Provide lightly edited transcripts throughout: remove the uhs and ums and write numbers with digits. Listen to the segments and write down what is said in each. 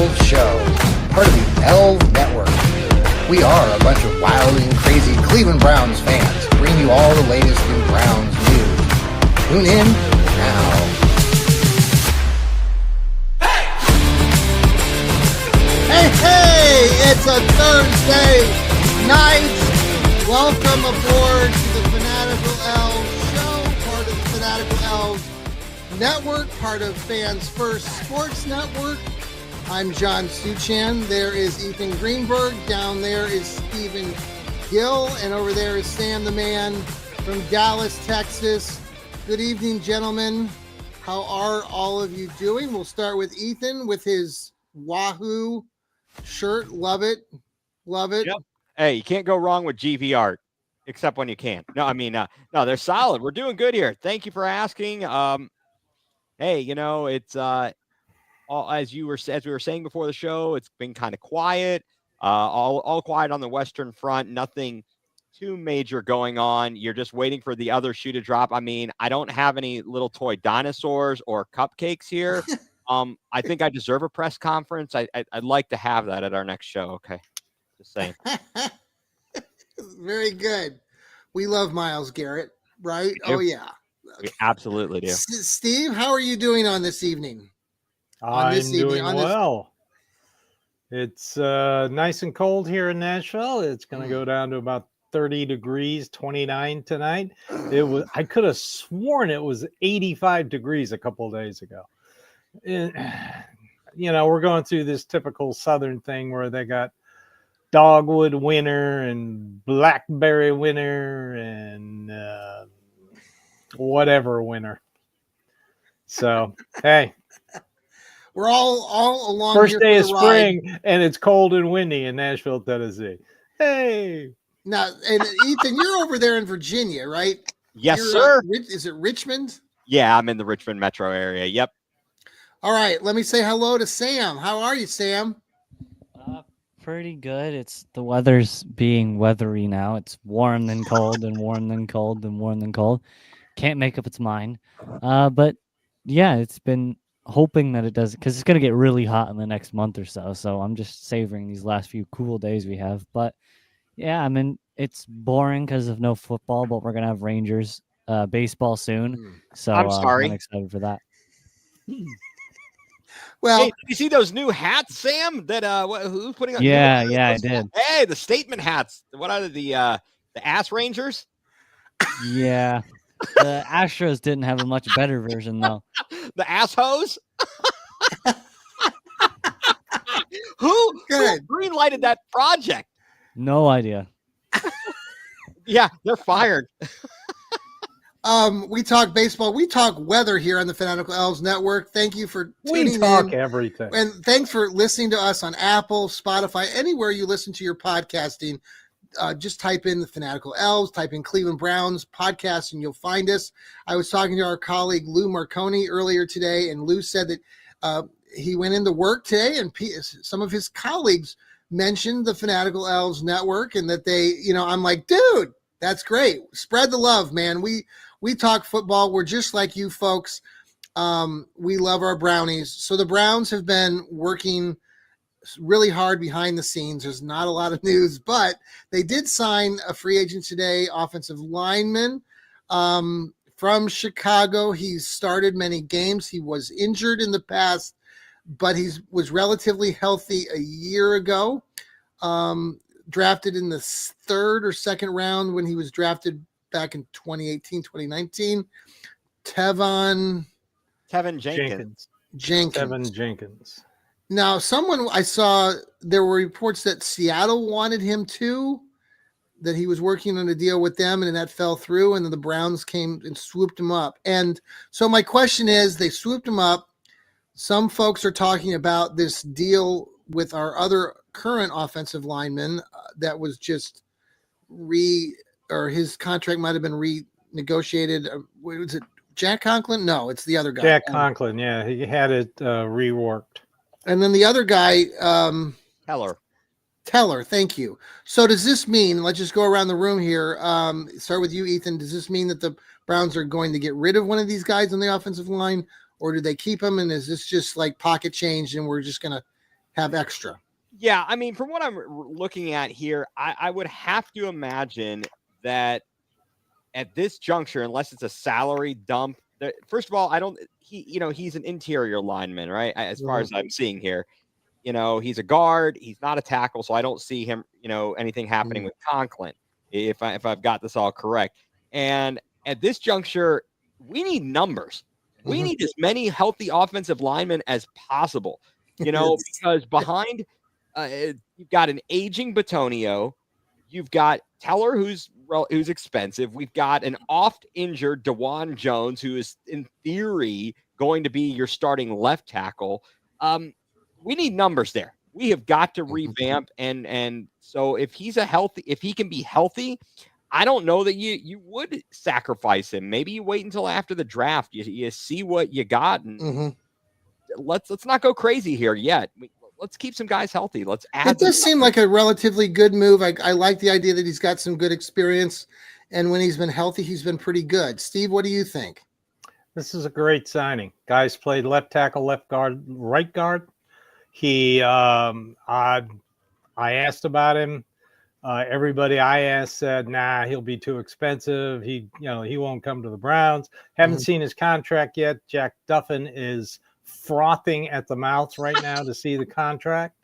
Elfz Show, part of the Elfz Network. We are a bunch of wild and crazy Cleveland Browns fans, bringing you all the latest in Browns news. Tune in now. Hey, it's a Thursday night. Welcome aboard to the Fanatical Elfz Show, part of the Fanatical Elfz Network, part of Fans First Sports Network. I'm John Suchan. There is Ethan Greenberg. Down there is Stephen Gill. And over there is Sam the Man from Dallas, Texas. Good evening, gentlemen. How are all of you doing? We'll start with Ethan with his Wahoo shirt. Love it. Love it. Yep. Hey, you can't go wrong with GV art, except when you can't. No, they're solid. We're doing good here. Thank you for asking. Hey, it's as we were saying before the show, it's been kind of quiet. All quiet on the Western Front. Nothing too major going on. You're just waiting for the other shoe to drop. I mean, I don't have any little toy dinosaurs or cupcakes here. I think I deserve a press conference. I'd like to have that at our next show. Okay, just saying. Very good. We love Myles Garrett, right? Oh yeah. We absolutely do. Steve, how are you doing on this evening? I'm doing well. It's nice and cold here in Nashville. It's going to go down to about 30 degrees, 29 tonight. I could have sworn it was 85 degrees a couple of days ago. We're going through this typical Southern thing where they got dogwood winter and blackberry winter and whatever winter. So, hey. We're all along. First day of spring, and it's cold and windy in Nashville, Tennessee. Hey. Now, and Ethan, you're over there in Virginia, right? Yes, sir. Is it Richmond? Yeah, I'm in the Richmond metro area. Yep. All right. Let me say hello to Sam. How are you, Sam? Pretty good. The weather's being weathery now. It's warm then cold and warm then cold and warm then cold. Can't make up its mind. But yeah, it's been hoping that it does, because it's going to get really hot in the next month or so. So I'm just savoring these last few cool days we have. But yeah, I mean, it's boring because of no football, but we're going to have Rangers baseball soon. So I'm sorry. I'm excited for that. Well, hey, you see those new hats, Sam? That who's putting on? Yeah, I did. Hey, the statement hats. What are the Ass Rangers? Yeah, the Astros didn't have a much better version though. The ass hose. Who green lighted that project? No idea. Yeah, they're fired. We talk baseball. We talk weather here on the Fanatical Elfz Network. Thank you for tuning in. We talk everything. And thanks for listening to us on Apple, Spotify, anywhere you listen to your podcasting. Just type in the Fanatical Elfz, type in Cleveland Browns podcast, and you'll find us. I was talking to our colleague Lou Marconi earlier today, and Lou said that he went into work today, and some of his colleagues mentioned the Fanatical Elfz Network, and that they, I'm like, dude, that's great. Spread the love, man. We talk football. We're just like you folks. We love our Brownies. So the Browns have been working really hard behind the scenes. There's not a lot of news, but they did sign a free agent today, offensive lineman from Chicago. He's started many games. He was injured in the past, but he was relatively healthy a year ago. Drafted in the third or second round when he was drafted back in 2018, 2019. Tevin Jenkins. Tevin Jenkins. Now, I saw there were reports that Seattle wanted him too, that he was working on a deal with them, and that fell through, and then the Browns came and swooped him up. And so my question is, they swooped him up. Some folks are talking about this deal with our other current offensive lineman that was just his contract might have been renegotiated. Was it Jack Conklin? No, it's the other guy. Jack Conklin, yeah. He had it reworked. And then the other guy, Teller, thank you. So does this mean, let's just go around the room here, start with you, Ethan. Does this mean that the Browns are going to get rid of one of these guys on the offensive line, or do they keep him? And is this just like pocket change and we're just going to have extra. Yeah, I mean, from what I'm looking at here, I would have to imagine that at this juncture, unless it's a salary dump, first of all, he's an interior lineman, right? As far as I'm seeing here, he's a guard. He's not a tackle, so I don't see him, anything happening with Conklin, if I've got this all correct. And at this juncture, we need numbers. We need as many healthy offensive linemen as possible, because behind you've got an aging Batonio, you've got Teller, who's expensive. We've got an oft-injured DeJuan Jones, who is in theory going to be your starting left tackle. We need numbers there. We have got to revamp, and so if he can be healthy, I don't know that you would sacrifice him. Maybe you wait until after the draft. You see what you got, and let's not go crazy here yet. Let's keep some guys healthy. Let's add. It does seem like a relatively good move. I like the idea that he's got some good experience, and when he's been healthy, he's been pretty good. Steve, what do you think? This is a great signing. Guys played left tackle, left guard, right guard. He, I asked about him. Everybody I asked said, nah, he'll be too expensive. He won't come to the Browns. Haven't seen his contract yet. Jack Duffin is frothing at the mouth right now to see the contract.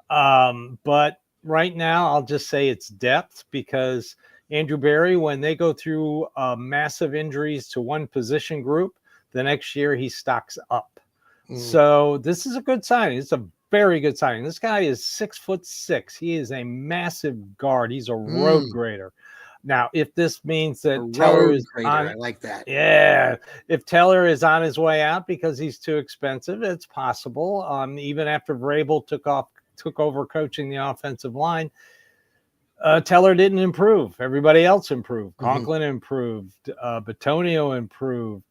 But right now, I'll just say it's depth, because Andrew Berry, when they go through massive injuries to one position group, the next year he stocks up. So this is a good signing. It's a very good signing. This guy is 6'6". He is a massive guard. He's a road grader. Now, if this means that Teller is I like that. Yeah. If Teller is on his way out because he's too expensive, it's possible. Even after Vrabel took over coaching the offensive line, Teller didn't improve. Everybody else improved. Conklin improved. Batonio improved.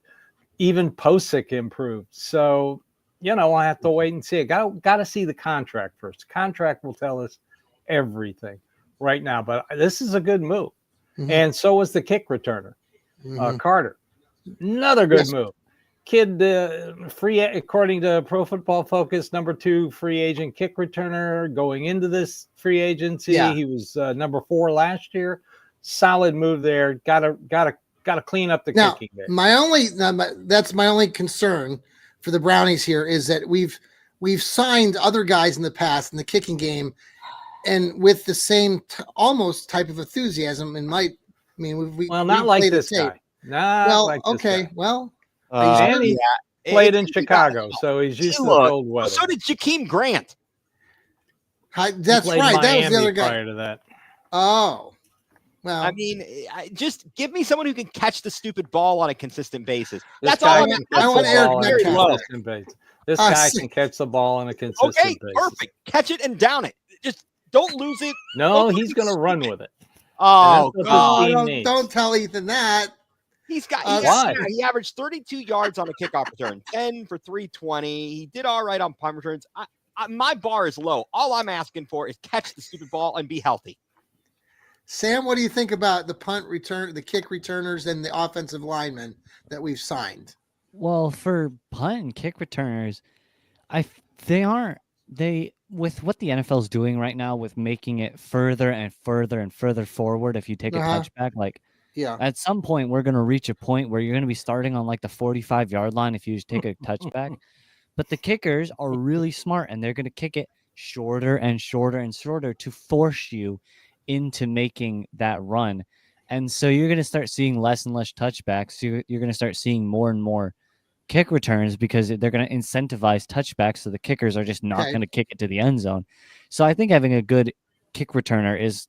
Even Posick improved. So, I have to wait and see. Got to see the contract first. The contract will tell us everything right now. But this is a good move. And so was the kick returner, Carter. Another good move. Kid, free, according to Pro Football Focus, number 2 free agent kick returner going into this free agency. Yeah. He was number 4 last year. Solid move there. Got to clean up the kicking there. That's my only concern for the Brownies here, is that we've signed other guys in the past in the kicking game, and with the same almost type of enthusiasm, and not like this guy. Well, and he played in Chicago, so he's used to the cold weather. So did Jakeem Grant. That's right. Miami that was the other guy. Prior to that. Oh, well. I mean, just give me someone who can catch the stupid ball on a consistent basis. This That's guy all I'm asking. This guy can catch the ball on a consistent basis. Perfect. Catch it and down it. Just don't lose it. No, he's going to run with it. Oh, don't tell Ethan that. He averaged 32 yards on a kickoff return, 10 for 320. He did all right on punt returns. My bar is low. All I'm asking for is catch the stupid ball and be healthy. Sam, what do you think about the punt return, the kick returners, and the offensive linemen that we've signed? Well, for punt and kick returners, with what the NFL is doing right now, with making it further and further and further forward, if you take a touchback, at some point we're going to reach a point where you're going to be starting on like the 45-yard line if you just take a touchback. But the kickers are really smart, and they're going to kick it shorter and shorter and shorter to force you into making that run. And so you're going to start seeing less and less touchbacks. You're going to start seeing more and more kick returns, because they're going to incentivize touchbacks, so the kickers are just not going to kick it to the end zone. So I think having a good kick returner is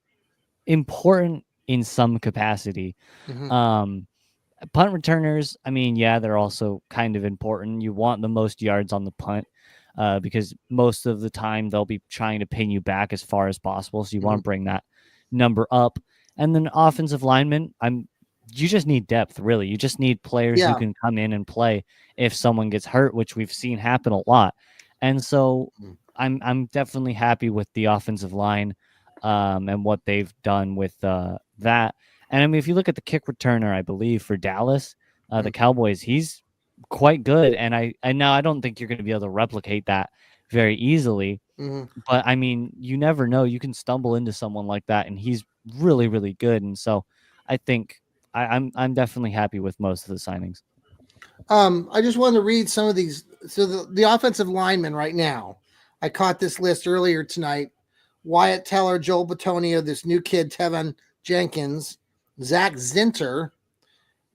important in some capacity. Punt returners, they're also kind of important. You want the most yards on the punt, because most of the time they'll be trying to pin you back as far as possible. So you want to bring that number up. And then offensive linemen, you just need depth, really. You just need players who can come in and play if someone gets hurt, which we've seen happen a lot. And so I'm definitely happy with the offensive line and what they've done with that. And if you look at the kick returner, I believe for Dallas, the Cowboys, he's quite good. And I don't think you're going to be able to replicate that very easily. But I mean, you never know. You can stumble into someone like that, and he's really, really good. And so, I think I'm definitely happy with most of the signings. I just wanted to read some of these. So the offensive linemen right now, I caught this list earlier tonight. Wyatt Teller, Joel Batonio, this new kid, Tevin Jenkins, Zach Zinter,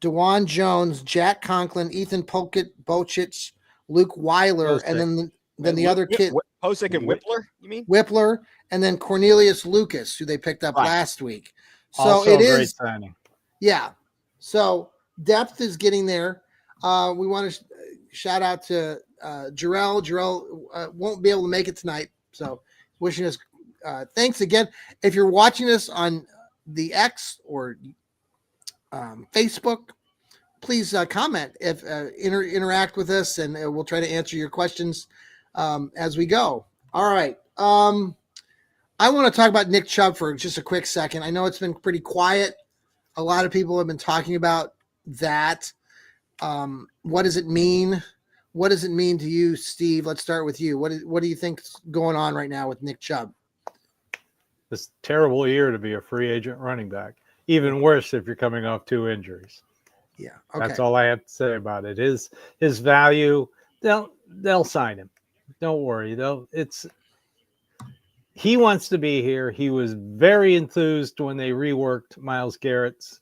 DeJuan Jones, Jack Conklin, Ethan Bocich, Luke Weiler, Posick. and then the other kid, Posick and Whippler, you mean? Whippler, and then Cornelius Lucas, who they picked up last week. So also it a great is signing. Yeah. So depth is getting there. We want to shout out to Jarrell. Jarrell won't be able to make it tonight. So wishing us thanks again. If you're watching us on the X or Facebook, please comment if interact with us, and we'll try to answer your questions as we go. All right. I want to talk about Nick Chubb for just a quick second. I know it's been pretty quiet. A lot of people have been talking about that. What does it mean? What does it mean to you, Steve? Let's start with you. What do you think's going on right now with Nick Chubb? This terrible year to be a free agent running back. Even worse if you're coming off 2 injuries. Yeah, okay. That's all I have to say about it. His value, they'll sign him. Don't worry. He wants to be here. He was very enthused when they reworked Myles Garrett's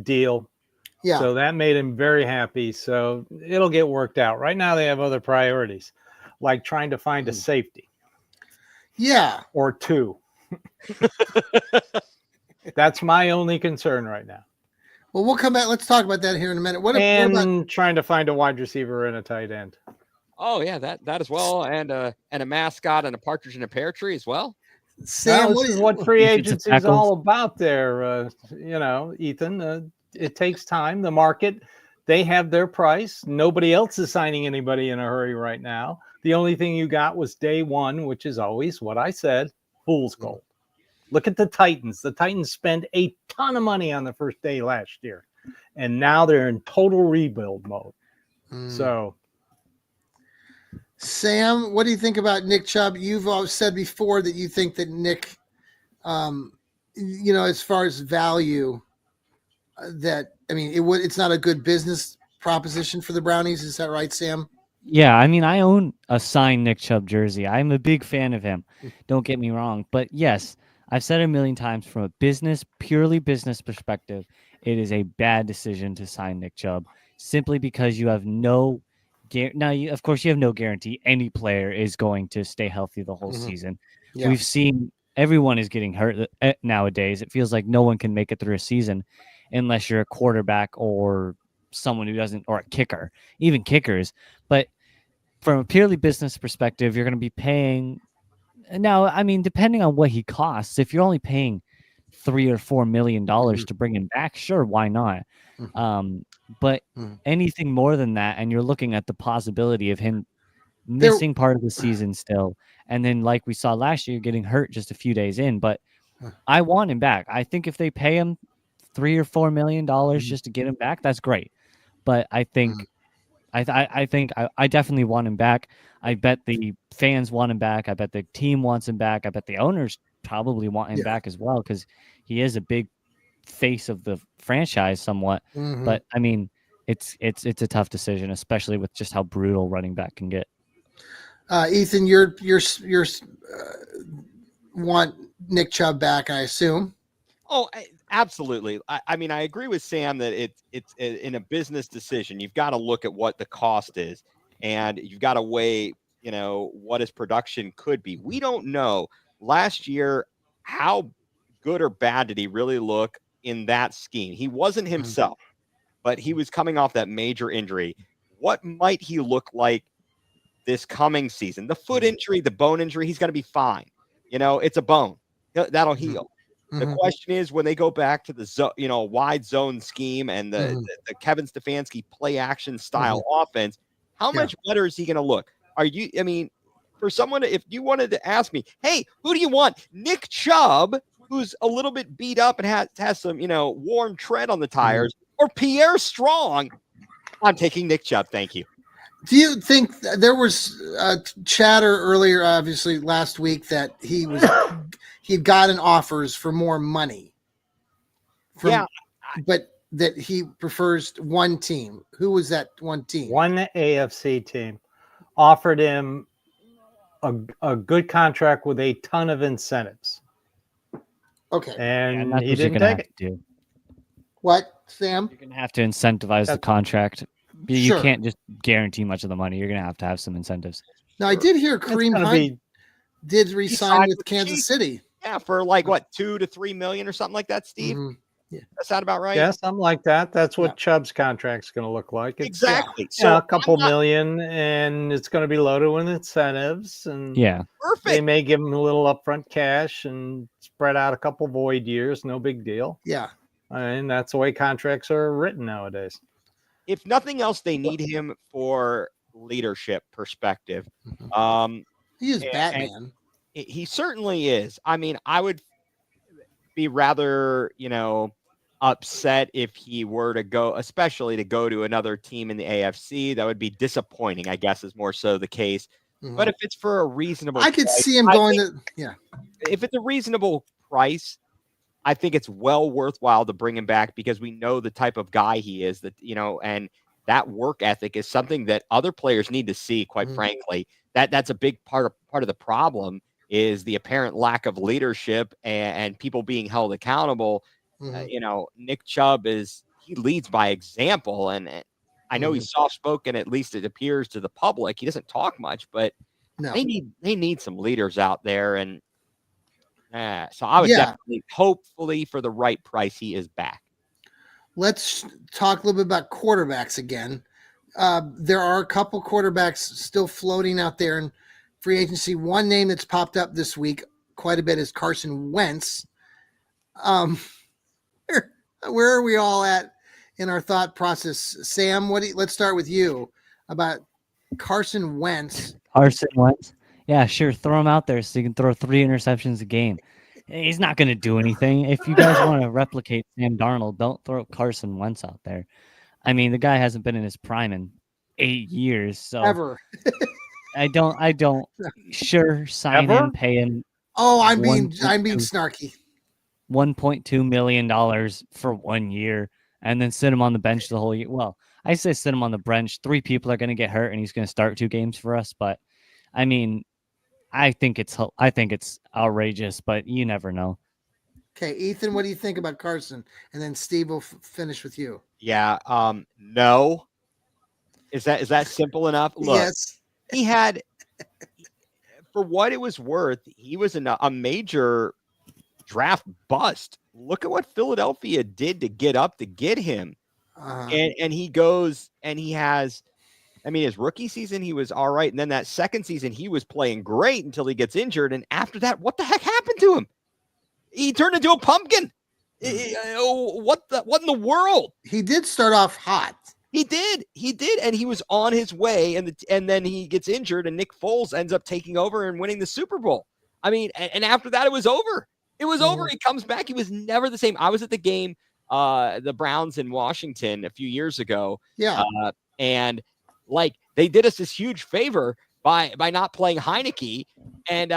deal. Yeah. So that made him very happy. So it'll get worked out. Right now they have other priorities, like trying to find a safety. Yeah. Or 2. That's my only concern right now. Well, we'll come back. Let's talk about that here in a minute. What about trying to find a wide receiver and a tight end? Oh yeah, that as well, and a mascot and a partridge in a pear tree as well. Sam, this is what free agency is all about there. Ethan, it takes time. The market, they have their price. Nobody else is signing anybody in a hurry right now. The only thing you got was day one, which is always what I said, fool's gold. Look at the Titans. The Titans spent a ton of money on the first day last year, and now they're in total rebuild mode. So, Sam, what do you think about Nick Chubb? You've always said before that you think that Nick, as far as value, it's not a good business proposition for the Brownies. Is that right, Sam? Yeah, I mean, I own a signed Nick Chubb jersey. I'm a big fan of him. Don't get me wrong. But yes, I've said it a million times, from a purely business perspective, it is a bad decision to sign Nick Chubb, simply because you have no of course, you have no guarantee any player is going to stay healthy the whole season. Yeah. We've seen everyone is getting hurt nowadays. It feels like no one can make it through a season unless you're a quarterback or someone who doesn't, or a kicker, even kickers. But from a purely business perspective, you're going to be paying. Now, I mean, depending on what he costs, if you're only paying $3 or $4 million to bring him back, sure, why not? But anything more than that, and you're looking at the possibility of him missing part of the season still, and then like we saw last year, getting hurt just a few days in. But I want him back. I think if they pay him $3 or $4 million just to get him back, that's great. But I think I definitely want him back. I bet the fans want him back. I bet the team wants him back. I bet the owners probably want him back as well, because he is a big face of the franchise somewhat. But I mean, it's a tough decision, especially with just how brutal running back can get. Ethan, you're want Nick Chubb back, I assume. Oh, absolutely. I mean, I agree with Sam that it's in a business decision. You've got to look at what the cost is, and you've got to weigh, what his production could be. We don't know last year how good or bad did he really look in that scheme. He wasn't himself, but he was coming off that major injury. What might he look like this coming season? The foot injury, the bone injury, he's going to be fine. It's a bone. That'll heal. The question is, when they go back to the wide zone scheme and the Kevin Stefanski play action style offense, how much better is he going to look? For someone, if you wanted to ask me, hey, who do you want? Nick Chubb, who's a little bit beat up and has some, worn tread on the tires, or Pierre Strong? I'm taking Nick Chubb. Thank you. Do you think there was chatter earlier, obviously last week, that he'd gotten offers for more money? But that he prefers one team. Who was that one team? One AFC team offered him a good contract with a ton of incentives. Okay. And he didn't take it. Do. What, Sam? You're going to have to incentivize the contract. You Sure. can't just guarantee much of the money. You're going to have some incentives. Now, I did hear Kareem Hunt did resign with Kansas City. Yeah, for like what, $2 to $3 million or something like that, Steve? Mm-hmm. Yeah. That sound about right? Yeah, something like that. That's what Chubb's contract's going to look like. It's, exactly. So a couple million, and it's going to be loaded with incentives. And perfect. They may give him a little upfront cash and spread out a couple void years. No big deal. Yeah. And that's the way contracts are written nowadays. If nothing else, they need him for leadership perspective. He is Batman. He certainly is. I mean, I would be rather, upset if he were to go, especially to go to another team in the AFC. That would be disappointing, I guess, is more so the case. Mm-hmm. But if it's for a reasonable I could see him going to, if it's a reasonable price, I think it's well worthwhile to bring him back because we know the type of guy he is, that, and that work ethic is something that other players need to see, quite frankly. That's a big part of the problem is the apparent lack of leadership and people being held accountable. Nick Chubb he leads by example, and I know he's soft-spoken, at least it appears to the public. He doesn't talk much, but they need some leaders out there, and so I would definitely, hopefully for the right price, he is back. Let's talk a little bit about quarterbacks again. There are a couple quarterbacks still floating out there in free agency. One name that's popped up this week quite a bit is Carson Wentz. Where are we all at in our thought process? Sam, let's start with you about Carson Wentz. Carson Wentz? Yeah, sure. Throw him out there so you can throw 3 interceptions a game. He's not going to do anything. If you guys want to replicate Sam Darnold, don't throw Carson Wentz out there. I mean, the guy hasn't been in his prime in 8 years. So ever. I don't. Sure, sign him, pay him. Oh, I'm being snarky. $1.2 million for 1 year, and then sit him on the bench the whole year. Well, I say sit him on the bench. 3 people are going to get hurt, and he's going to start 2 games for us. But I mean, I think it's outrageous, but you never know. Okay, Ethan, what do you think about Carson? And then Steve will finish with you. Yeah, no. Is that simple enough? Look, yes. He had, for what it was worth, he was a major draft bust. Look at what Philadelphia did to get him. And he goes and he has, I mean, his rookie season, he was all right. And then that second season, he was playing great until he gets injured. And after that, what the heck happened to him? He turned into a pumpkin. What in the world? He did start off hot. He did, and he was on his way, and then he gets injured, and Nick Foles ends up taking over and winning the Super Bowl. I mean, and after that, it was over. It was over. He comes back. He was never the same. I was at the game, the Browns in Washington a few years ago. Yeah, and like they did us this huge favor by not playing Heineke, and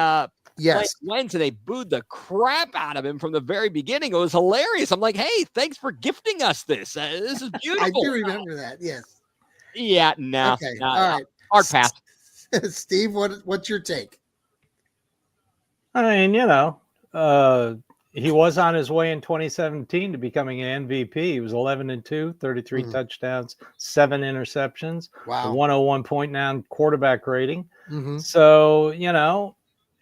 yes, Wentz, and they booed the crap out of him from the very beginning. It was hilarious. I'm like, hey, thanks for gifting us this. This is beautiful. I do remember that. Yes. Yeah. No. Okay. All right. Hard pass. Steve, what's your take? I mean, he was on his way in 2017 to becoming an MVP. He was 11-2, 33 touchdowns, 7 interceptions. Wow. 101.9 quarterback rating. So,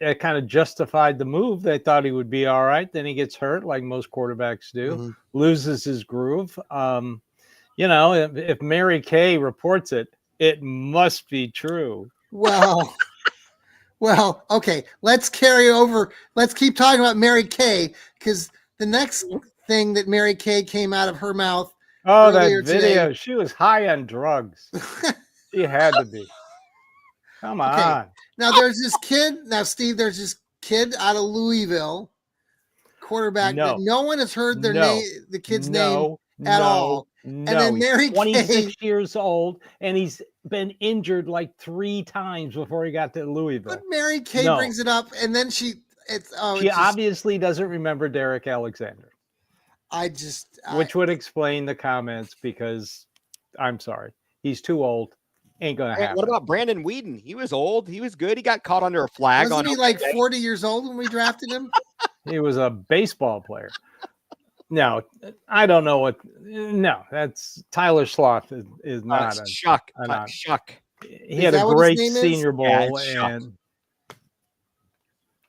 it kind of justified the move. They thought he would be all right. Then he gets hurt, like most quarterbacks do, loses his groove. If Mary Kay reports it, it must be true. Well, okay. Let's carry over. Let's keep talking about Mary Kay, because the next thing that Mary Kay came out of her mouth. Oh, that video. Today, she was high on drugs. She had to be. Come on. Okay. Now there's this kid. Now, Steve, there's this kid out of Louisville, quarterback that no one has heard their name, the kid's name at all. And then Mary 26 years old, and he's been injured like 3 times before he got to Louisville. But Mary Kay brings it up, and then she obviously doesn't remember Derek Alexander. Which would explain the comments, because I'm sorry, he's too old. Ain't gonna happen. What about Brandon Whedon? He was old. He was good. He got caught under a flag. Wasn't he like 40 years old when we drafted him? He was a baseball player. No, I don't know what. No, that's Tyler Sloth is not Chuck. Chuck. He had a great Senior Bowl, and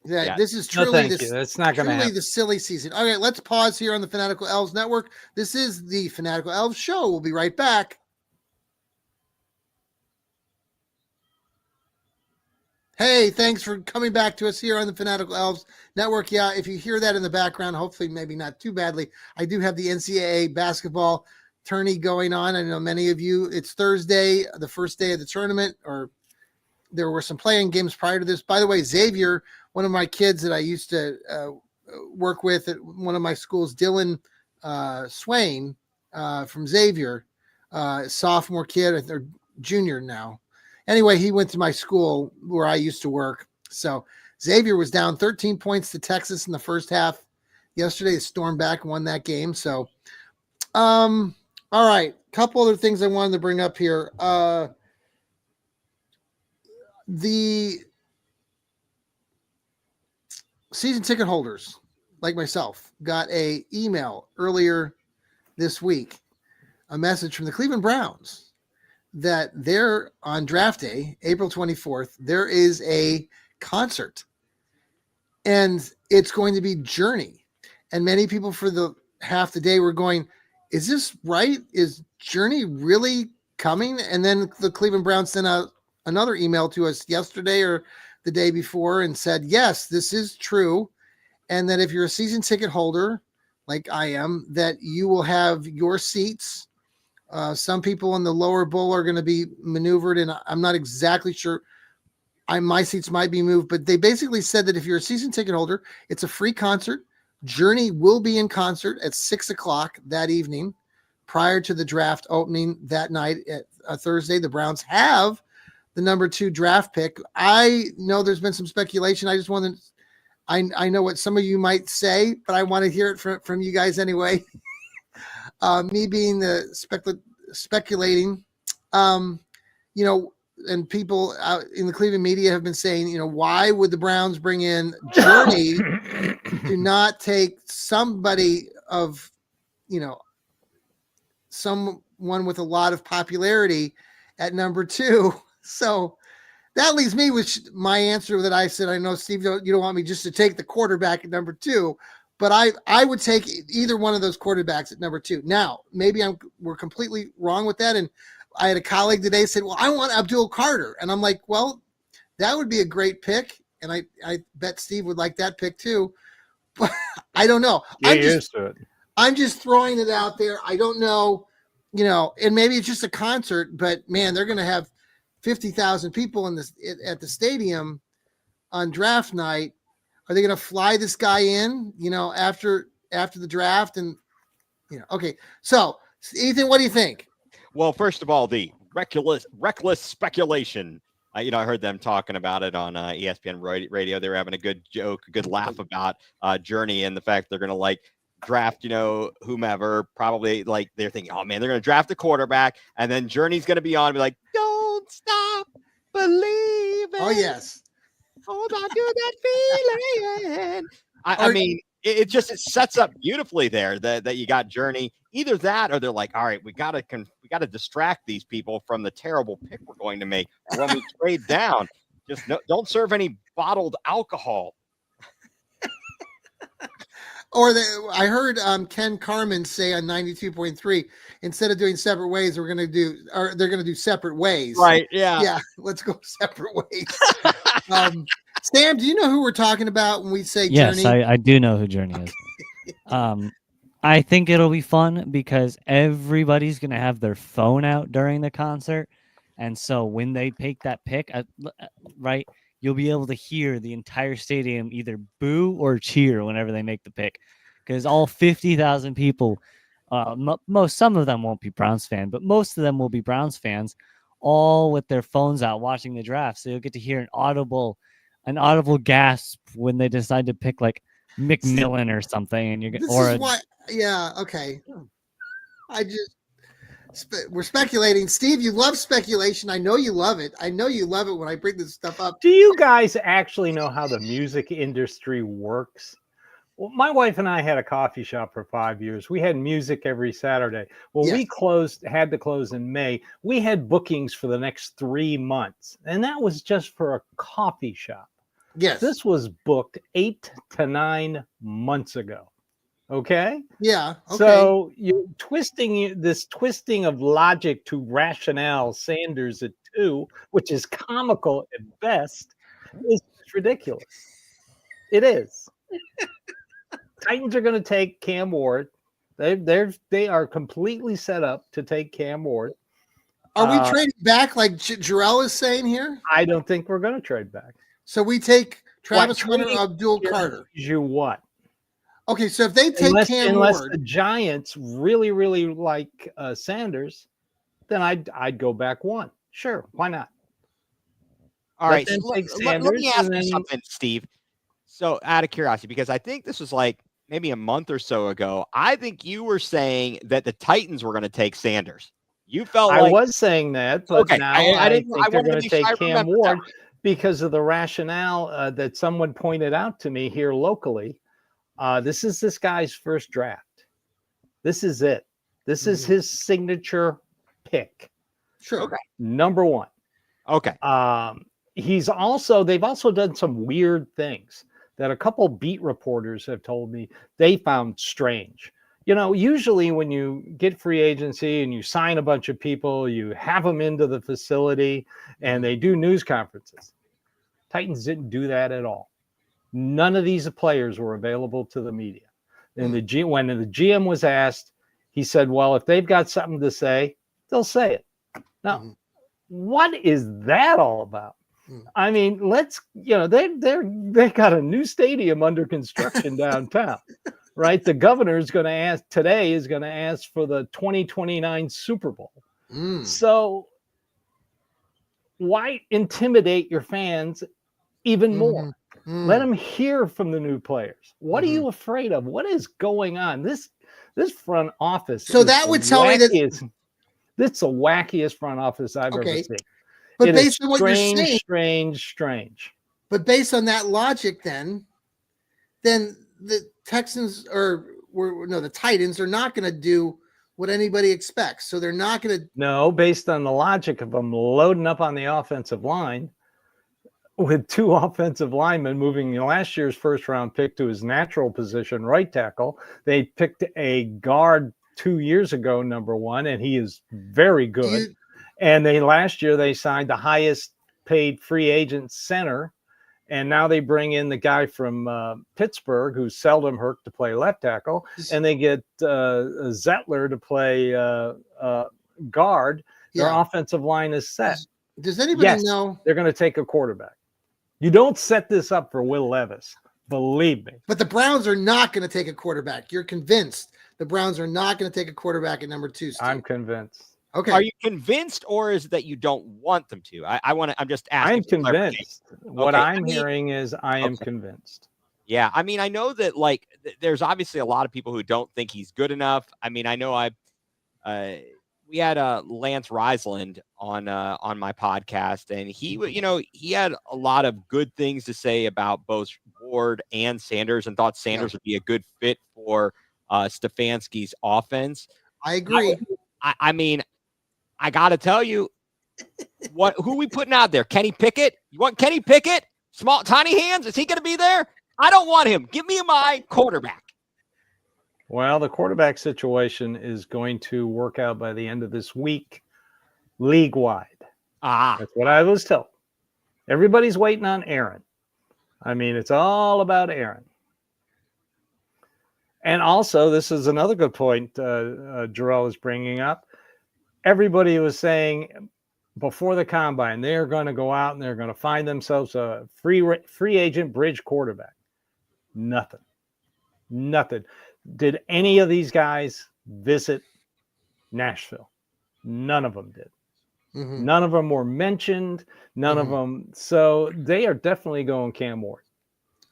this is truly that's not going to happen. The silly season. All right, let's pause here on the Fanatical Elfz Network. This is the Fanatical Elfz Show. We'll be right back. Hey, thanks for coming back to us here on the Fanatical Elfz Network. Yeah, if you hear that in the background, hopefully maybe not too badly, I do have the NCAA basketball tourney going on. I know many of you, it's Thursday, the first day of the tournament, or there were some playing games prior to this. By the way, Xavier, one of my kids that I used to work with at one of my schools, Dylan Swain from Xavier, sophomore kid, or junior now. Anyway, he went to my school where I used to work. So Xavier was down 13 points to Texas in the first half. Yesterday, they stormed back and won that game. So, all right. Couple other things I wanted to bring up here. The season ticket holders, like myself, got an email earlier this week, a message from the Cleveland Browns that they're on draft day, April 24th, there is a concert, and it's going to be Journey. And many people for the half the day were going, is this right? Is Journey really coming? And then the Cleveland Browns sent out another email to us yesterday or the day before and said, yes, this is true. And that if you're a season ticket holder, like I am, that you will have your seats. Some people in the lower bowl are going to be maneuvered, and I'm not exactly sure. My seats might be moved, but they basically said that if you're a season ticket holder, it's a free concert. Journey will be in concert at 6:00 that evening, prior to the draft opening that night at Thursday. The Browns have the number 2 draft pick. I know there's been some speculation. I just wanted, I know what some of you might say, but I want to hear it from you guys anyway. Me being the speculating, and people out in the Cleveland media have been saying, why would the Browns bring in Journey to not take somebody of, someone with a lot of popularity at number 2? So that leaves me with my answer that I said, I know, Steve, you don't want me just to take the quarterback at number 2. But I would take either one of those quarterbacks at number 2. Now, maybe we're completely wrong with that. And I had a colleague today said, well, I want Abdul Carter. And I'm like, well, that would be a great pick. And I bet Steve would like that pick too. But I don't know. I'm just throwing it out there. I don't know, and maybe it's just a concert, but man, they're going to have 50,000 people at the stadium on draft night. Are they going to fly this guy in, after the draft? And, okay. So, Ethan, what do you think? Well, first of all, the reckless speculation. I heard them talking about it on ESPN radio. They were having a good joke, a good laugh about Journey and the fact they're going to draft, whomever. Probably they're thinking, oh man, they're going to draft a quarterback, and then Journey's going to be on and be like, don't stop believing. Oh yes. Hold on to that feeling. I mean, it sets up beautifully there that you got Journey. Either that, or they're like, all right, we gotta distract these people from the terrible pick we're going to make when we trade down. Just don't serve any bottled alcohol. Or I heard Ken Carmen say on 92.3, instead of doing separate ways, they're going to do separate ways. Right. Yeah. Yeah. Let's go separate ways. Sam, do you know who we're talking about when we say Journey? Yes, I do know who Journey is. I think it'll be fun because everybody's going to have their phone out during the concert. And so when they take that pick, right, you'll be able to hear the entire stadium either boo or cheer whenever they make the pick, because all 50,000 people, some of them won't be Browns fans, but most of them will be Browns fans, all with their phones out watching the draft. So you'll get to hear an audible gasp when they decide to pick like McMillan or something, and yeah, okay. We're speculating. Steve, you love speculation. I know you love it. I know you love it when I bring this stuff up. Do you guys actually know how the music industry works? Well, my wife and I had a coffee shop for 5 years. We had music every Saturday. Well, we had to close in May. We had bookings for the next 3 months, and that was just for a coffee shop. Yes. This was booked 8 to 9 months ago. Okay. Yeah. Okay. So you're twisting of logic to rationale, Sanders at 2, which is comical at best, is ridiculous. It is. Titans are going to take Cam Ward. They are completely set up to take Cam Ward. Are we trading back like Jarrell is saying here? I don't think we're going to trade back. So we take Travis Hunter, Abdul Carter. You what? Okay, so if they take Cam unless Ward, the Giants really, really like Sanders, then I'd go back one. Sure, why not? All right, so let me ask you something, Steve. So out of curiosity, because I think this was like maybe a month or so ago, I think you were saying that the Titans were going to take Sanders. You felt I was saying that, but okay, now I think they're going to take Cam Ward that. Because of the rationale that someone pointed out to me here locally. This is this guy's first draft. This is it. This is his signature pick. Sure. Okay. Number one. Okay. They've also done some weird things that a couple beat reporters have told me they found strange. You know, usually when you get free agency and you sign a bunch of people, you have them into the facility and they do news conferences. Titans didn't do that at all. None of these players were available to the media. And when the GM was asked, he said, well, if they've got something to say, they'll say it. Now, what is that all about? I mean, they got a new stadium under construction downtown, right? The governor is going to ask for the 2029 Super Bowl. So why intimidate your fans even more? Let them hear from the new players. What are you afraid of? What is going on? This front office. So that would tell me that this is the wackiest front office I've ever seen. But based on what you're saying, strange. But based on that logic, then the Texans the Titans are not going to do what anybody expects. So they're not going to. No, based on the logic of them loading up on the offensive line with 2 offensive linemen moving last year's first round pick to his natural position, right tackle. They picked a guard 2 years ago, number 1, and he is very good. And last year they signed the highest paid free agent center. And now they bring in the guy from Pittsburgh, who's seldom hurt, to play left tackle. And they get Zettler to play guard. Their offensive line is set. Does anybody know? They're going to take a quarterback. You don't set this up for Will Levis. Believe me. But the Browns are not going to take a quarterback. You're convinced the Browns are not going to take a quarterback at number 2, Steve. I'm convinced. Okay. Are you convinced, or is it that you don't want them to? I'm just asking. I'm convinced. What I'm hearing is I am convinced. Yeah. I mean, I know that there's obviously a lot of people who don't think he's good enough. I mean, I know we had Lance Riesland on my podcast, and he had a lot of good things to say about both Ward and Sanders, and thought Sanders would be a good fit for Stefanski's offense. I agree. I mean, I got to tell you, who we putting out there? Kenny Pickett? You want Kenny Pickett? Small, tiny hands? Is he going to be there? I don't want him. Give me my quarterback. Well, the quarterback situation is going to work out by the end of this week, league-wide. That's what I was told. Everybody's waiting on Aaron. I mean, it's all about Aaron. And also, this is another good point Jarrell is bringing up. Everybody was saying before the combine, they're going to go out and they're going to find themselves a free agent bridge quarterback. Nothing. Did any of these guys visit Nashville? None of them did. None of them were mentioned. None of them. So they are definitely going Cam Ward.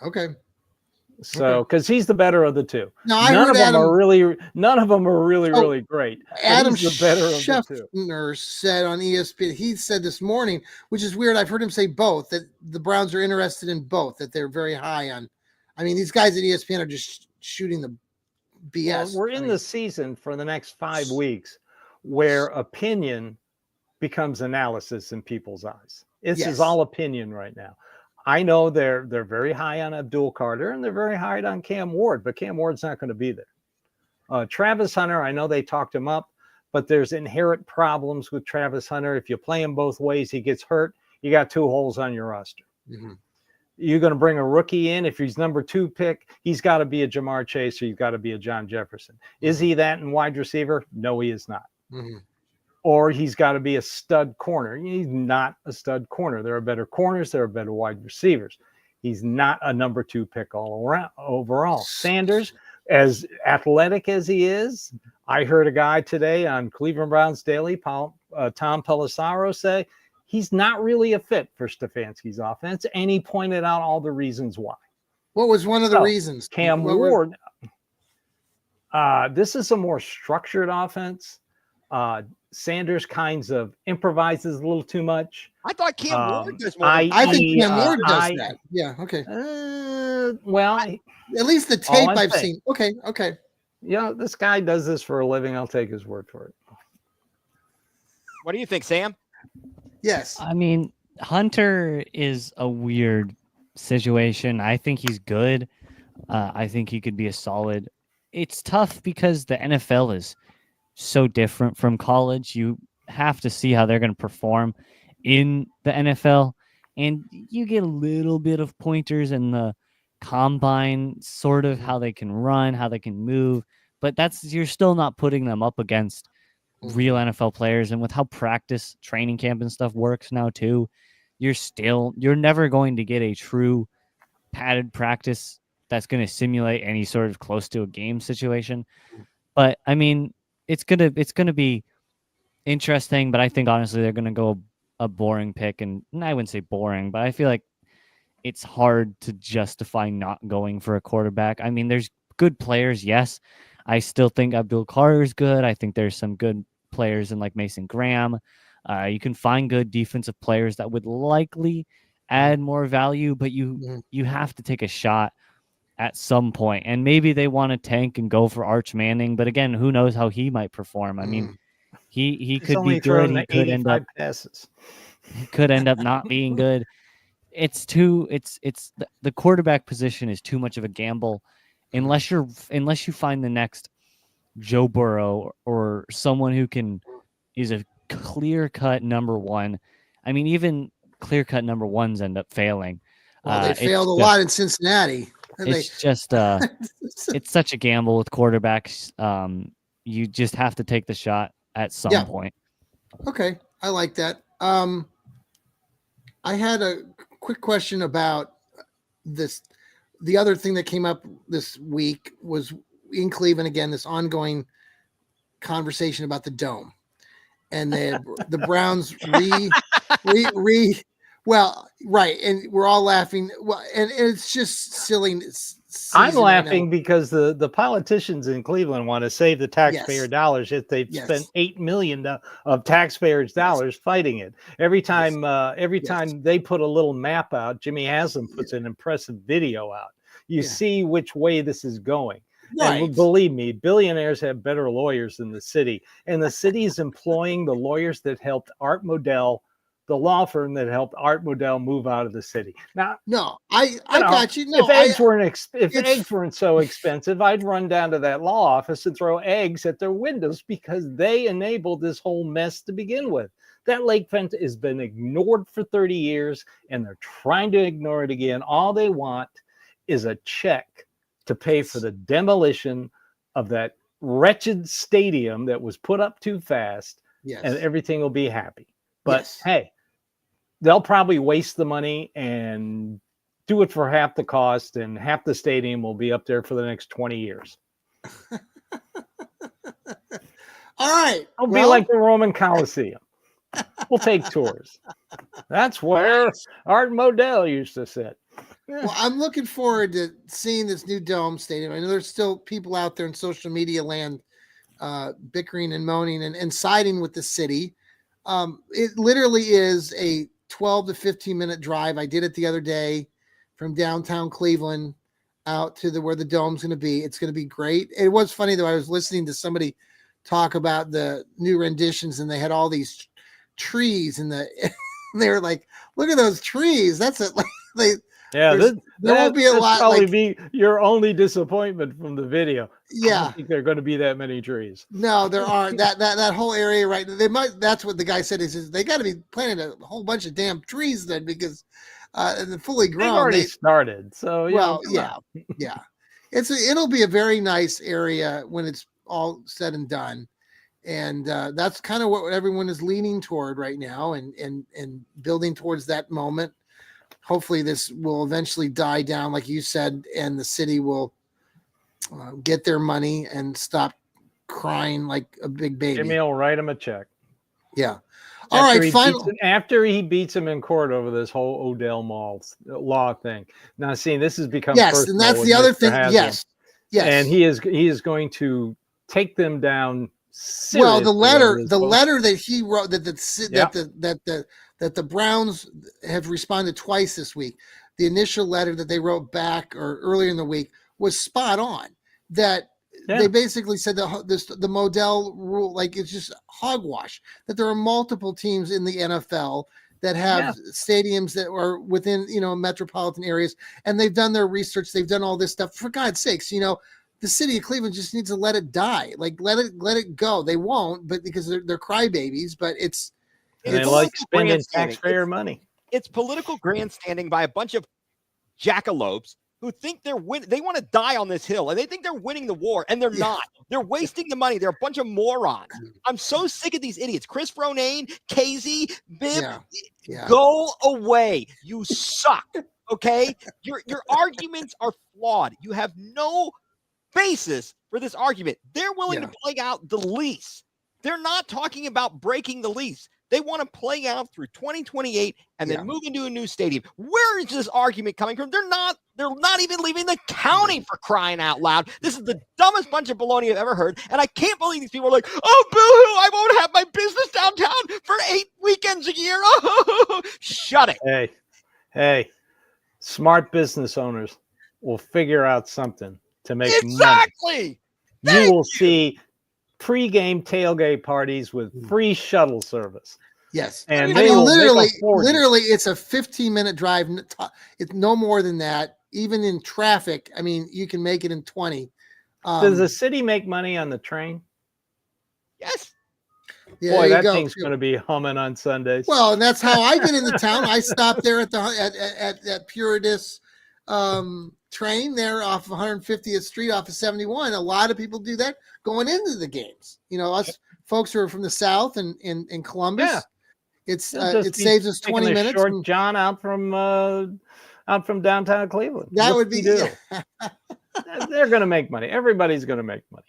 Okay. So, because he's the better of the two. Now, none of them are really great. Adam he's the better of the two. Schefter said on ESPN, he said this morning, which is weird. I've heard him say both, that the Browns are interested in both, that they're very high on. I mean, these guys at ESPN are just shooting the BS. Well, we're in the season for the next 5 weeks where opinion becomes analysis in people's eyes. This is all opinion right now. I know they're very high on Abdul Carter and they're very high on Cam Ward, but Cam Ward's not going to be there. Travis Hunter, I know they talked him up, but there's inherent problems with Travis Hunter. If you play him both ways, he gets hurt. You got 2 holes on your roster. You're going to bring a rookie in. If he's number 2 pick, he's got to be a Jamar Chase or he's got to be a John Jefferson. Is he that in wide receiver? No, he is not. Or he's got to be a stud corner. He's not a stud corner. There are better corners. There are better wide receivers. He's not a number 2 pick all around overall. Sanders, as athletic as he is, I heard a guy today on Cleveland Browns Daily, Tom Pelissaro, say he's not really a fit for Stefanski's offense, and he pointed out all the reasons why. What was one of the reasons? Cam Ward. This is a more structured offense. Sanders kinds of improvises a little too much. I thought Cam Ward does more. I think Cam Ward does that. Yeah. Okay. Well, at least the tape I've seen. Okay. Yeah, this guy does this for a living. I'll take his word for it. What do you think, Sam? Yes. I mean, Hunter is a weird situation. I think he's good. I think he could be a solid. It's tough because the NFL is so different from college. You have to see how they're going to perform in the NFL, and you get a little bit of pointers in the combine, sort of how they can run, how they can move, but you're still not putting them up against real NFL players. And with how practice, training camp and stuff works now too, you're never going to get a true padded practice that's going to simulate any sort of close to a game situation. But I mean, it's gonna be interesting, but I think honestly they're gonna go a boring pick, and I wouldn't say boring, but I feel like it's hard to justify not going for a quarterback. I mean, there's good players, yes. I still think Abdul Carter is good. I think there's some good players in like Mason Graham. You can find good defensive players that would likely add more value, but you have to take a shot at some point. And maybe they want to tank and go for Arch Manning, but again, who knows how he might perform. I mean, he could be good. He could end up passes. He could end up not being good. It's the quarterback position is too much of a gamble unless you find the next Joe Burrow or someone who is a clear-cut number 1. I mean, even clear-cut number 1s end up failing. Well, they failed a lot in Cincinnati. It's just it's such a gamble with quarterbacks. You just have to take the shot at some point. Okay, I like that. I had a quick question about this. The other thing that came up this week was in Cleveland again, this ongoing conversation about the dome, and the Browns well, right, and we're all laughing. Well, and it's just silly. I'm laughing because the politicians in Cleveland want to save the taxpayer dollars. If they've spent $8 million of taxpayers' dollars fighting it, every time they put a little map out, Jimmy Haslam puts an impressive video out. You see which way this is going. Right. And believe me, billionaires have better lawyers than the city, and the city is employing the lawyers that helped Art Modell, the law firm that helped Art Modell move out of the city. Now, no, I got you. No, if eggs weren't so expensive, I'd run down to that law office and throw eggs at their windows because they enabled this whole mess to begin with. That lake fence has been ignored for 30 years, and they're trying to ignore it again. All they want is a check to pay for the demolition of that wretched stadium that was put up too fast, and everything will be happy. But hey, they'll probably waste the money and do it for half the cost, and half the stadium will be up there for the next 20 years. All right. It'll be like the Roman Coliseum. We'll take tours. That's where Art Modell used to sit. Well, I'm looking forward to seeing this new Dome Stadium. I know there's still people out there in social media land bickering and moaning and siding with the city. It literally is a 12 to 15 minute drive. I did it the other day from downtown Cleveland out to where the Dome's going to be. It's going to be great. It was funny though. I was listening to somebody talk about the new renditions, and they had all these trees, and they were like, "Look at those trees." That's it. Like there won't be a lot. Probably be your only disappointment from the video. Yeah, I don't think there are going to be that many trees. No, there aren't. That whole area right. They might. That's what the guy said. He says they got to be planting a whole bunch of damn trees then, because they're fully grown. They've already started. So yeah. It'll be a very nice area when it's all said and done, and that's kind of what everyone is leaning toward right now, and building towards that moment. Hopefully, this will eventually die down, like you said, and the city will get their money and stop crying like a big baby. Jimmy will write him a check. Yeah. All right. After he beats him in court over this whole Odell Mall law thing. Now, see, this has become yes, and that's the other thing. Yes. And he is going to take them down. Well, the letter that he wrote that the Browns have responded twice this week. The initial letter that they wrote back or earlier in the week was spot on. That they basically said the Modell rule, like, it's just hogwash. That there are multiple teams in the NFL that have stadiums that are within metropolitan areas, and they've done their research. They've done all this stuff. For God's sakes, the city of Cleveland just needs to let it die. Like, let it go. They won't, but because they're crybabies. But they like spending taxpayer money. It's political grandstanding by a bunch of jackalopes who think they want to die on this hill, and they think they're winning the war, and they're not. They're wasting the money. They're a bunch of morons. I'm so sick of these idiots. Chris Ronayne, Casey, Bibb, go away. You suck. Okay? Your arguments are flawed. You have no basis for this argument. They're willing to play out the lease. They're not talking about breaking the lease. They want to play out through 2028 and then move into a new stadium. Where is this argument coming from? They're not even leaving the county, for crying out loud. This is the dumbest bunch of baloney I've ever heard. And I can't believe these people are like, oh, boo-hoo, I won't have my business downtown for 8 weekends a year. Oh, shut it. Hey, smart business owners will figure out something to make money. Exactly. You will see pre-game tailgate parties with free shuttle service. Yes. And literally, it's a 15-minute drive. It's no more than that. Even in traffic, you can make it in 20. Does the city make money on the train? Yes. Yeah, boy, that thing's going to be humming on Sundays. Well, and that's how I get into town. I stop there at Puridis train there off of 150th Street off of 71. A lot of people do that going into the games. Us folks who are from the South and in Columbus. Yeah. It saves us 20 minutes. Short John out from downtown Cleveland. That would be They're going to make money. Everybody's going to make money.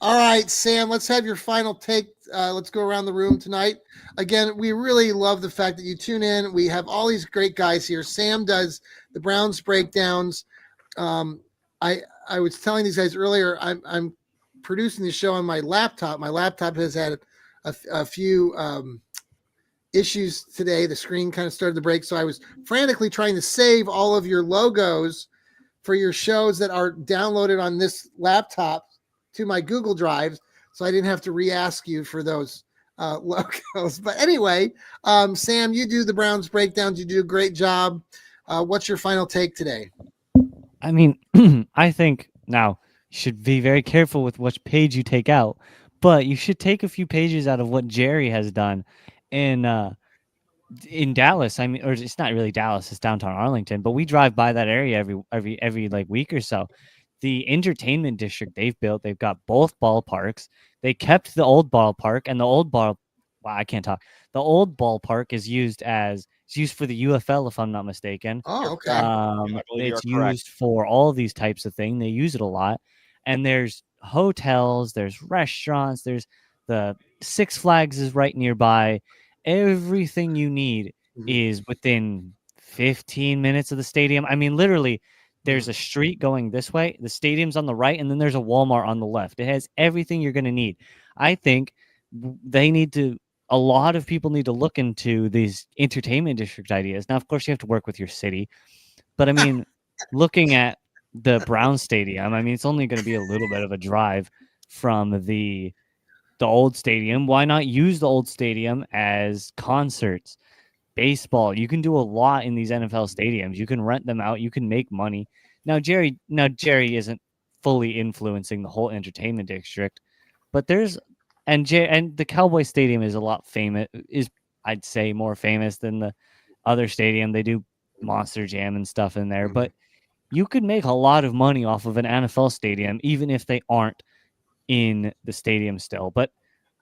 All right, Sam, let's have your final take. Let's go around the room tonight. Again, we really love the fact that you tune in. We have all these great guys here. Sam does the Browns breakdowns. I was telling these guys earlier, I'm producing the show on my laptop. My laptop has had a few issues today. The screen kind of started to break, so I was frantically trying to save all of your logos for your shows that are downloaded on this laptop to my Google Drives, so I didn't have to re-ask you for those logos. But anyway, Sam, you do the Browns breakdowns. You do a great job. What's your final take today? I think now you should be very careful with which page you take out, but you should take a few pages out of what Jerry has done in Dallas. Or it's not really Dallas, it's downtown Arlington, but we drive by that area every like week or so. The entertainment district they've built, they've got both ballparks. They kept the old ballpark, and the old The old ballpark is used for the UFL, if I'm not mistaken. Oh, okay. It's used for all these types of things. They use it a lot. And there's hotels, there's restaurants, there's the Six Flags is right nearby. everything you need is within 15 minutes of the stadium. I mean, literally, there's a street going this way, the stadium's on the right, and then there's a Walmart on the left. It has everything you're going to need. I think a lot of people need to look into these entertainment district ideas. Now, of course, you have to work with your city, but I mean, looking at the Brown Stadium, I mean, it's only going to be a little bit of a drive from the old stadium. Why not use the old stadium as concerts, baseball? You can do a lot in these NFL stadiums. You can rent them out. You can make money. Now Jerry isn't fully influencing the whole entertainment district, but and the Cowboy Stadium is a lot famous. I'd say more famous than the other stadium. They do Monster Jam and stuff in there, but you could make a lot of money off of an NFL stadium, even if they aren't in the stadium still. But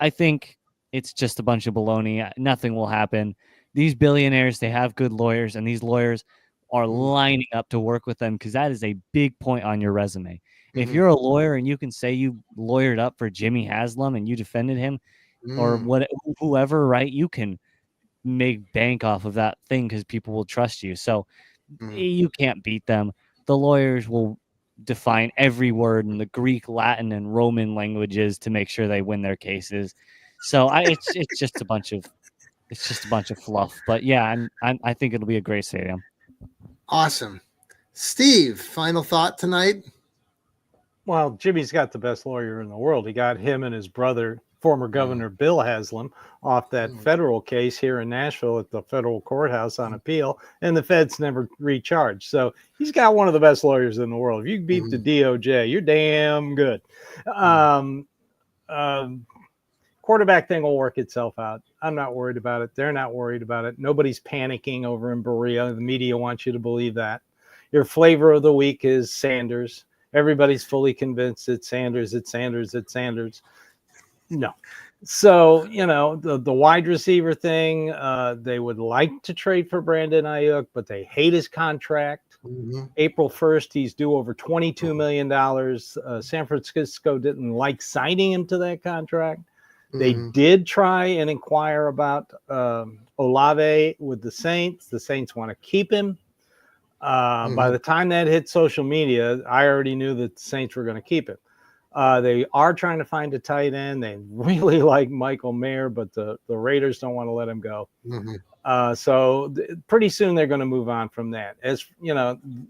I think it's just a bunch of baloney. Nothing will happen. These billionaires, they have good lawyers, and these lawyers are lining up to work with them because that is a big point on your resume. If you're a lawyer and you can say you lawyered up for Jimmy Haslam and you defended him or whoever, right, you can make bank off of that thing because people will trust you. So you can't beat them. The lawyers will define every word in the Greek, Latin, and Roman languages to make sure they win their cases. So it's just a bunch of fluff. But yeah, I think it'll be a great stadium. Awesome. Steve, final thought tonight? Well, Jimmy's got the best lawyer in the world. He got him and his brother, former Governor Bill Haslam, off that federal case here in Nashville at the federal courthouse on appeal, and the feds never recharged. So he's got one of the best lawyers in the world. If you beat the DOJ, you're damn good. Quarterback thing will work itself out. I'm not worried about it. They're not worried about it. Nobody's panicking over in Berea. The media wants you to believe that. Your flavor of the week is Sanders. Everybody's fully convinced it's Sanders, it's Sanders, it's Sanders. No. So, the wide receiver thing, they would like to trade for Brandon Ayuk, but they hate his contract. April 1st, he's due over $22 million. San Francisco didn't like signing him to that contract. They did try and inquire about Olave with the Saints. The Saints want to keep him. By the time that hit social media, I already knew that the Saints were going to keep him. They are trying to find a tight end. They really like Michael Mayer, but the Raiders don't want to let him go. So pretty soon they're going to move on from that. As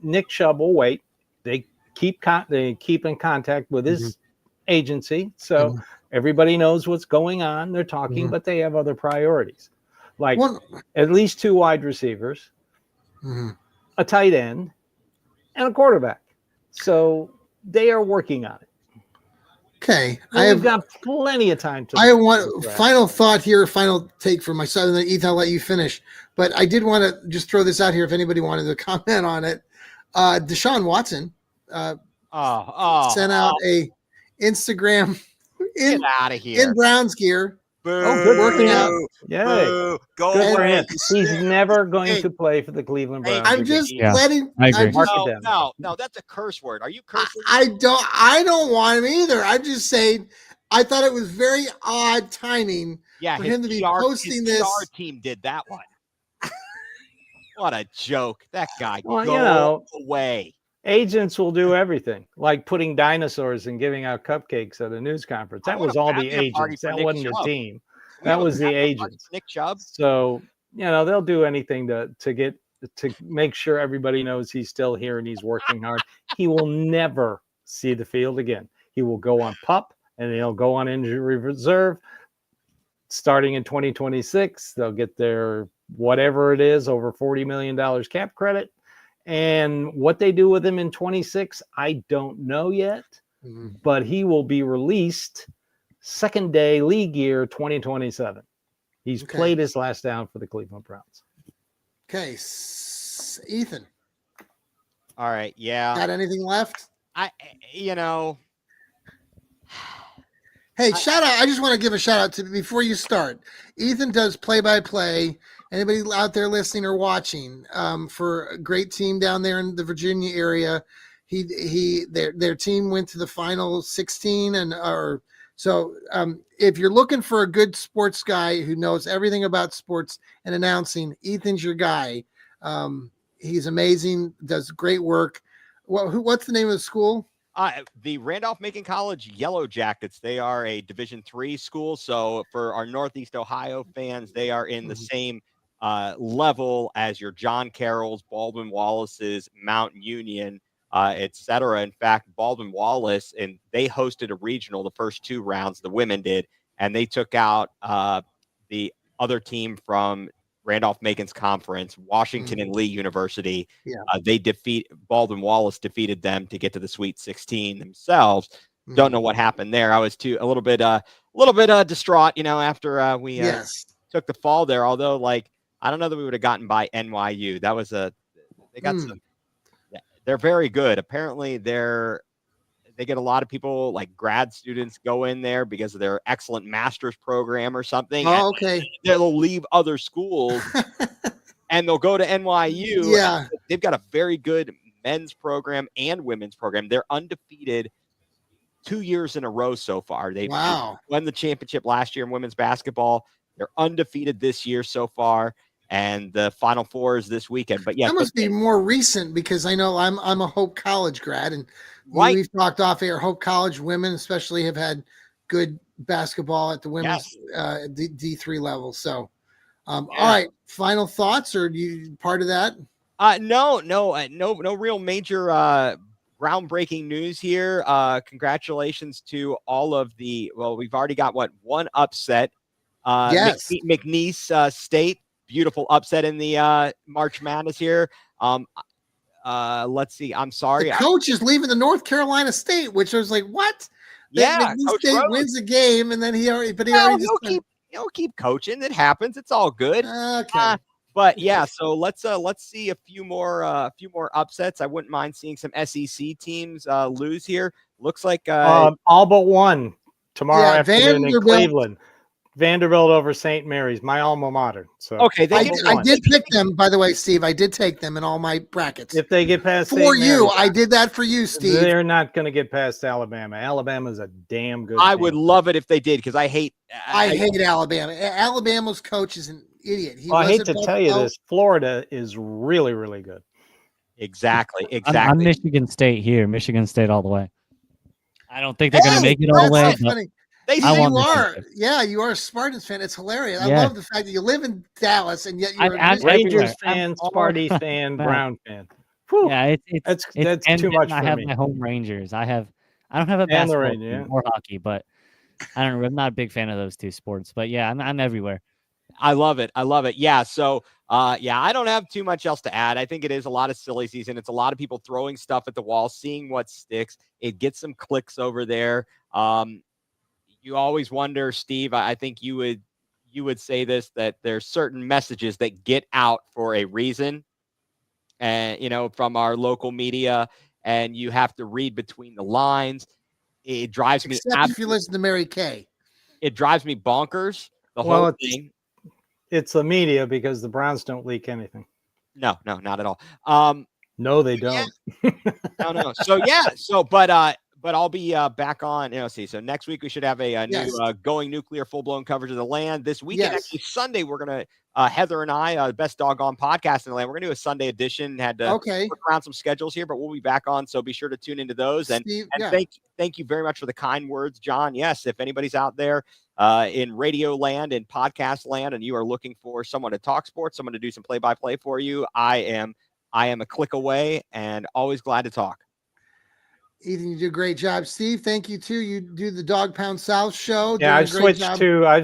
Nick Chubb will wait. They keep in contact with his agency, so everybody knows what's going on. They're talking, but they have other priorities, like at least 2 wide receivers, a tight end, and a quarterback. So they are working on it. Okay. I've got plenty of time to. I want final thought here, final take for my son, and then Ethan, I'll let you finish. But I did want to just throw this out here if anybody wanted to comment on it. Deshaun Watson sent out a Instagram Get out of here in Browns gear. Good working out. Yeah, Boo. Go good for away. him. He's never going to play for the Cleveland Browns. I'm just Yeah, letting. I agree. No, that's a curse word. Are you cursing? I don't want him either. I'm just saying. I thought it was very odd timing for him to be posting this. His PR team did that one. What a joke! That guy. Well, go away. Agents will do everything, like putting dinosaurs and giving out cupcakes at a news conference. That was all the agents. That wasn't the team. That was the agents. Nick Chubb. So, they'll do anything to make sure everybody knows he's still here and he's working hard. He will never see the field again. He will go on PUP and he'll go on injury reserve. Starting in 2026, they'll get their whatever it is, over $40 million cap credit. And what they do with him in 26, I don't know yet, but he will be released second day league year 2027. He's played his last down for the Cleveland Browns. Okay. Ethan. All right. Yeah. Got anything left? Hey, shout out. I just want to give a shout out to before you start. Ethan does play-by-play. Anybody out there listening or watching for a great team down there in the Virginia area. Their team went to the final 16 or So if you're looking for a good sports guy who knows everything about sports and announcing, Ethan's your guy. He's amazing, does great work. What's the name of the school? The Randolph-Macon College Yellow Jackets. They are a Division III school. So for our Northeast Ohio fans, they are in the same level as your John Carroll's, Baldwin Wallace's, Mount Union, etc. In fact, Baldwin Wallace, and they hosted a regional the first 2 rounds, the women did, and they took out the other team from Randolph-Macon's conference, Washington and Lee University. Yeah. Baldwin Wallace defeated them to get to the Sweet 16 themselves. Don't know what happened there. I was a little bit distraught, after we took the fall there. Although, I don't know that we would have gotten by NYU. That was they got some. They're very good. Apparently, they get a lot of people, like grad students, go in there because of their excellent master's program or something. Oh, okay. They'll leave other schools and they'll go to NYU. Yeah. They've got a very good men's program and women's program. They're undefeated 2 years in a row so far. They won the championship last year in women's basketball. They're undefeated this year so far. And the Final Four is this weekend. But yeah, that must be more recent because I know I'm a Hope College grad, and we've talked off air. Hope College women, especially, have had good basketball at the women's D3 level. So, all right, final thoughts, or you part of that? No real major groundbreaking news here. Congratulations to all of we've already got one upset. McNeese State. Beautiful upset in the March Madness here. Let's see. I'm sorry. The coach is leaving the North Carolina State, which was like, what? McNeese State wins the game, and then he'll keep coaching. It happens. It's all good. Okay. But yeah, so let's see a few more upsets. I wouldn't mind seeing some SEC teams lose here. Looks like all but one tomorrow afternoon in Cleveland. Vanderbilt over St. Mary's, my alma mater. So okay, I did pick them, by the way, Steve. I did take them in all my brackets. If they get past for you, I did that for you, Steve. They're not going to get past Alabama. Alabama's a damn good I team. would love it if they did, because I hate Alabama. Alabama's coach is an idiot. I hate to tell you this. Florida is really, really good. Exactly. I'm Michigan State here. Michigan State all the way. I don't think they're going to make it all the way. You are a Spartans fan. It's hilarious. I love the fact that you live in Dallas and yet you're a Rangers fan, Sparty fan, Brown fan. Whew. Yeah, that's too much for me. I have my home Rangers. I don't have a basketball or hockey, but I'm not a big fan of those two sports. But yeah, I'm everywhere. I love it. Yeah. So I don't have too much else to add. I think it is a lot of silly season. It's a lot of people throwing stuff at the wall, seeing what sticks. It gets some clicks over there. You always wonder, Steve, I think you would say this, that there's certain messages that get out for a reason, and, from our local media, and you have to read between the lines. It drives me. Except if you listen to Mary Kay. It drives me bonkers. The whole thing. It's the media, because the Browns don't leak anything. No, not at all. No, they don't. No. But I'll be back on. So next week we should have a new Going Nuclear full-blown coverage of the land. This weekend, actually Sunday, we're going to, Heather and I, best doggone podcast in the land, we're going to do a Sunday edition. Had to work around some schedules here, but we'll be back on. So be sure to tune into those. And thank you very much for the kind words, John. Yes, if anybody's out there in radio land and podcast land, and you are looking for someone to talk sports, someone to do some play-by-play for you, I am a click away, and always glad to talk. Ethan, you do a great job. Steve, thank you too. You do the Dog Pound South show. Yeah, I've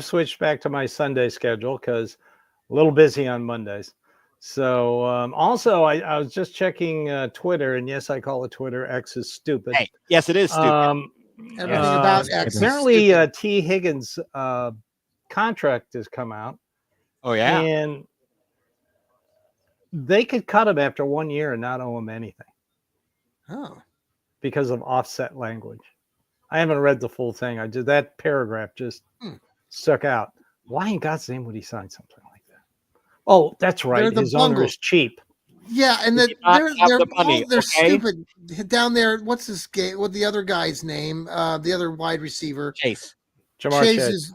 switched back to my Sunday schedule because a little busy on Mondays. So also, I was just checking Twitter, and yes, I call it Twitter. X is stupid. Hey, yes, it is stupid. Everything about X. Apparently, T. Higgins' contract has come out. Oh yeah, and they could cut him after 1 year and not owe him anything. Oh. Because of offset language. I haven't read the full thing. That paragraph just stuck out. Why in God's name would he sign something like that? Oh, that's right. His owner is cheap. Yeah, and they're stupid down there. What's his game? What the other guy's name? The other wide receiver, Chase. Chase is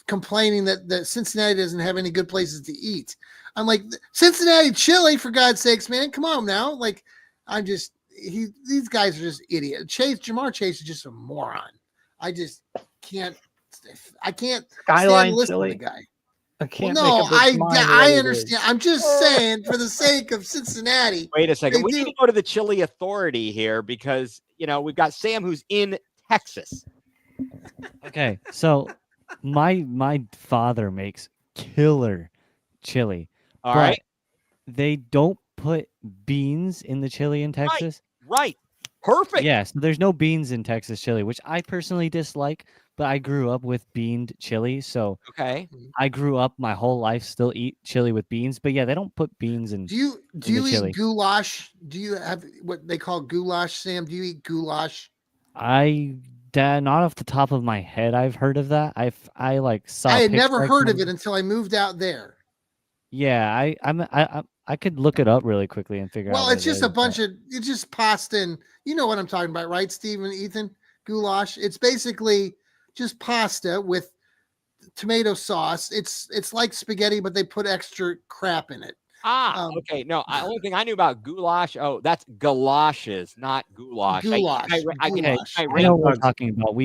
complaining that Cincinnati doesn't have any good places to eat. I'm like, Cincinnati chili, for God's sakes, man. Come on now. Like, these guys are just idiots. Jamar Chase is just a moron. I just can't Skyline listen chili. to the guy. I understand. I'm just saying, for the sake of Cincinnati. Wait a second. We need to go to the chili authority here because, we've got Sam who's in Texas. Okay, so my father makes killer chili. All right. They don't put beans in the chili in Texas. Right. Perfect. Yeah, so there's no beans in Texas chili, which I personally dislike, but I grew up with beaned chili, so okay. I grew up my whole life still eat chili with beans, but yeah, they don't put beans in. Do you eat goulash? Do you have what they call goulash, Sam? Do you eat goulash? Not off the top of my head, I've heard of that. I saw. I had never heard of it until I moved out there. Yeah, I could look it up really quickly and figure out. Well, it's just it's just pasta, and you know what I'm talking about, right, Steve and Ethan? Goulash. It's basically just pasta with tomato sauce. It's like spaghetti, but they put extra crap in it. Okay. No, the only thing I knew about goulash. Oh, that's galoshes, not goulash. Goulash. I know what we're talking about.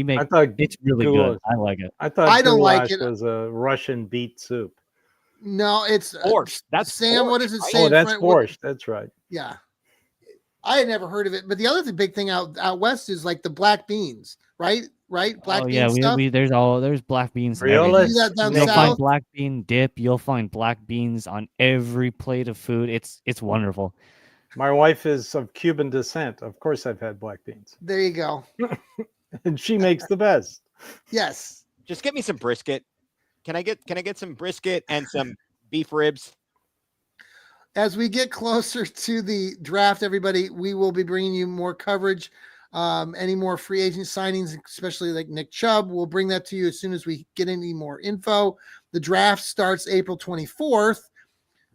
It's really good. I like it. I don't like it. Was a Russian beet soup. No, it's borscht. That's Sam. borscht. What does it say? Oh, that's borscht. That's right. Yeah, I had never heard of it. But the other big thing out west is like the black beans, right? Black bean stuff. There's black beans. You'll find black bean dip. You'll find black beans on every plate of food. It's wonderful. My wife is of Cuban descent. Of course, I've had black beans. There you go. And she makes the best. Yes. Just get me some brisket. Can I get some brisket and some beef ribs? As we get closer to the draft, everybody, we will be bringing you more coverage. Any more free agent signings, especially like Nick Chubb, we'll bring that to you as soon as we get any more info. The draft starts April 24th.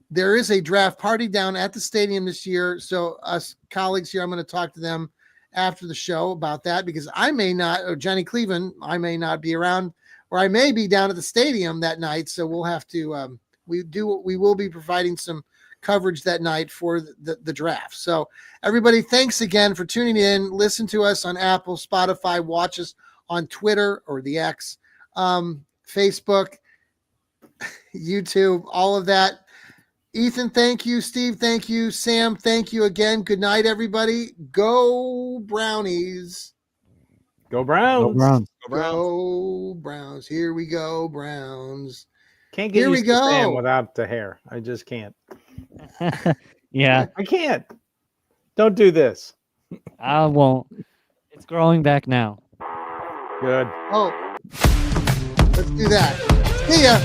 There is a draft party down at the stadium this year. So us colleagues here, I'm going to talk to them after the show about that because I may not, or Johnny Cleveland, I may not be around, or I may be down at the stadium that night. So we'll have to, we will be providing some coverage that night for the draft. So everybody, thanks again for tuning in. Listen to us on Apple, Spotify, watch us on Twitter or the X, Facebook, YouTube, all of that. Ethan, thank you. Steve, thank you. Sam, thank you again. Good night, everybody. Go Brownies. Go Browns. Go Browns. Go Browns. Here we go, Browns. Can't get used to Sam without the hair. I just can't. Yeah. I can't. Don't do this. I won't. It's growing back now. Good. Oh, let's do that. See ya.